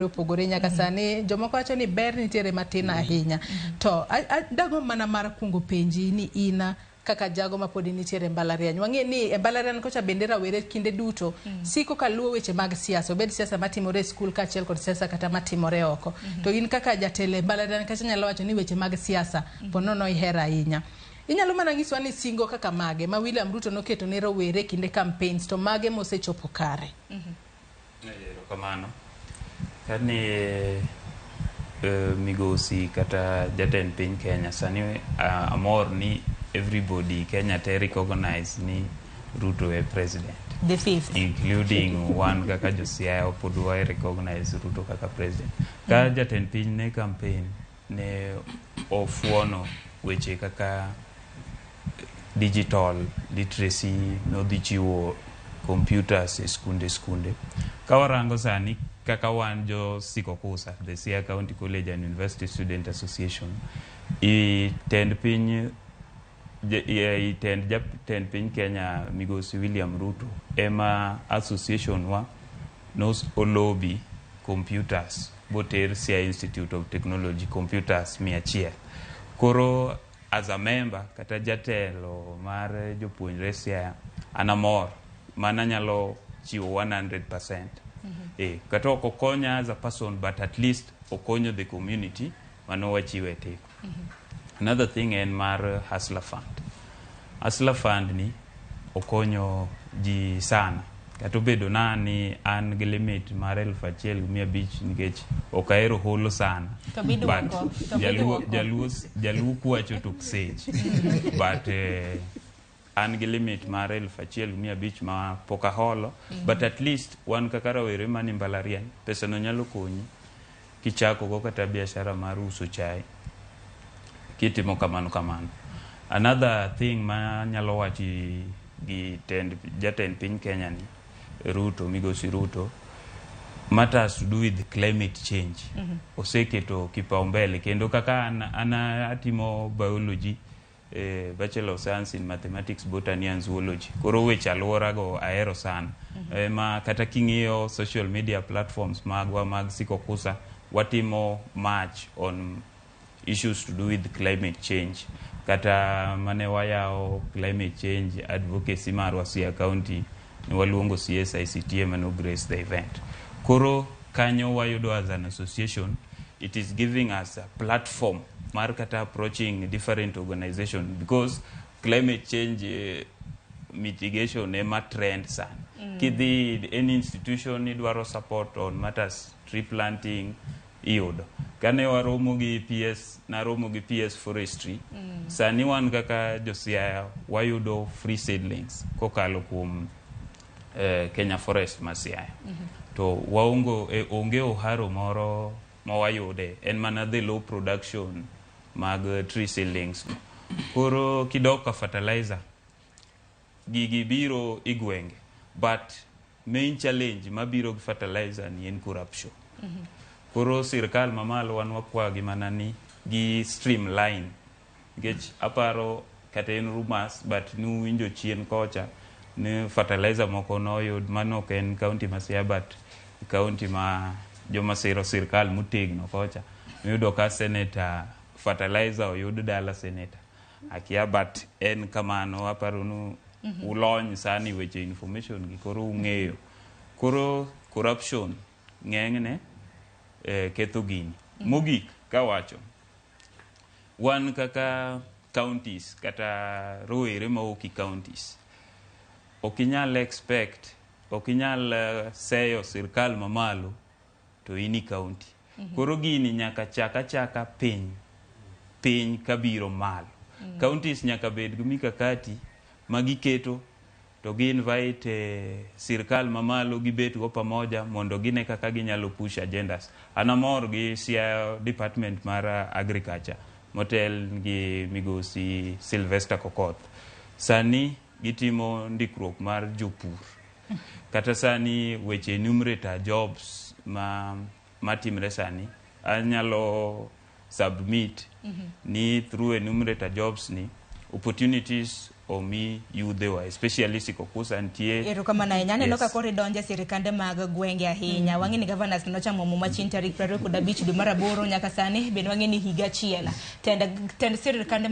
opogore nyaka sani jomoko wacho ni ber nitiere matin ahinya. To dago mana mar kungo penji ni ina kaka jago mapodi nitiere mbalariany. Wang'e ni mbalariany kocha bende rawere kinde duto siko kaluwo weche mag siasa, obed siasa matimore e skul kaachiel kod siasa kata matimore oko. To in kaka jatelo mbalariany kacha nyalo wacho ni weche mag siasa ponono ihero ahinya. Inyalo mana nyiswa ni singo kaka mage ma William Ruto noketo ne rawere kinde campaigns to mage mosechopo kare. Kamano kani migosi kata jatend piny Kenya sani amor ni everybody Kenya te recognize ni Ruto e president, the fifth, including one kaka Josiah opodwa recognize Ruto kaka president. Ka jatend piny ne campaign ne ofuono weche kaka digital literacy, nodhi chiwo computers e skunde. Kawarango sani kaka wan jo Sikokusa, the Siaya County College and University Student Association, jatend piny Kenya migosi William Ruto ema association wa nos olobi computers boter Siaya Institute of Technology computers 100. Koro as a member kata jatelo mar jopuonjre Siaya anamor mana nyalo chiwo 100%. Kata okonya as a person, but at least okonyo the community mano wachiwe teko. Another thing en mar Hustler Fund. Hustler Fund ni okonyo ji sana. Kata obedo na ni an gi limit mar 1,500 nikech okaero holo sana. Jaluo kwacho tok sech. But an gi limit mar 1,500 ma poka holo, but at least wan kaka rawere mani mbalariany pesa no nyalo konyi kichako go kata biashara mar uso chai kitimo kamano. Another thing ma nyalo wachi gi jatend piny Kenya ni Ruto, migosi Ruto, matters to do with climate change. Oseketo kipaumbele kendo kaka ana atimo biology, Bachelor of Science in Mathematics, Botany and Zoology. Koro weche alwora go ahero sana. Ma kata king'iyo social media platforms magwa mag Sikokusa watimo march on issues to do with climate change. Kata mane wayao climate change advocacy marwa Siaya County ni waluongo CSICT mano grace the event. Koro kanyo wayudo as an association, it is giving us a platform mar kata approaching different organizations because climate change mitigation ema trend sana. Kidhi any institution idwaro support on matters tree planting iyudo. Kane waromo gi PS forestry, sani wan kaka Josiaya wayudo free seedlings kokalo kuom Kenya Forest ma Siaya. To onge oharo moro mawayude en mana the low production mag tree seedlings. Koro kidoka fertilizer gigi biro igwenge, but main challenge mabiro gi fertilizer ni en corruption. Koro sirkal mamalo wan wakwagi mana ni gi streamline, nikech aparo kata en rumors but nuwinjo chien kocha ni fertilizer moko noyud mano en county ma Siaya but county ma joma siro sirkal motegno kocha nuyudo ka senator fertilizer oyud dala senator akia, but en kamano aparo nu ulony sani weche information gi koro ung'eyo. Koro corruption ng'eng'ne ketho gini. Mogik kawacho wan kaka counties kata rowere maoki counties okinyal seyo sirkal mamalo to ini county. Koro gini nyaka chaka piny kabiro malo. Counties nyaka bed gi mikakati magiketo to gi invite sirkal mamalo gibet go pamoja mondo gine kaka ginyalo push agendas. Anamor gi Siaya Department mar Agriculture motel gi migosi Sylvester Kokoth. Sani gitimo ndikruok mar jopur. Kata sani weche enumerator jobs matimre sani anyalo submit ni through enumerator jobs ni opportunities omi yudhewa, especially sikokusa ntie. Erokamano ahinya. Aneno ka koro idonjo sirikande mag gwenge ahinya. Wang'e ni governors nochamo muma machieng' tarik 25 dwe mar 8 nyaka sani bende wang'e ni higa achiel. Tend sirikande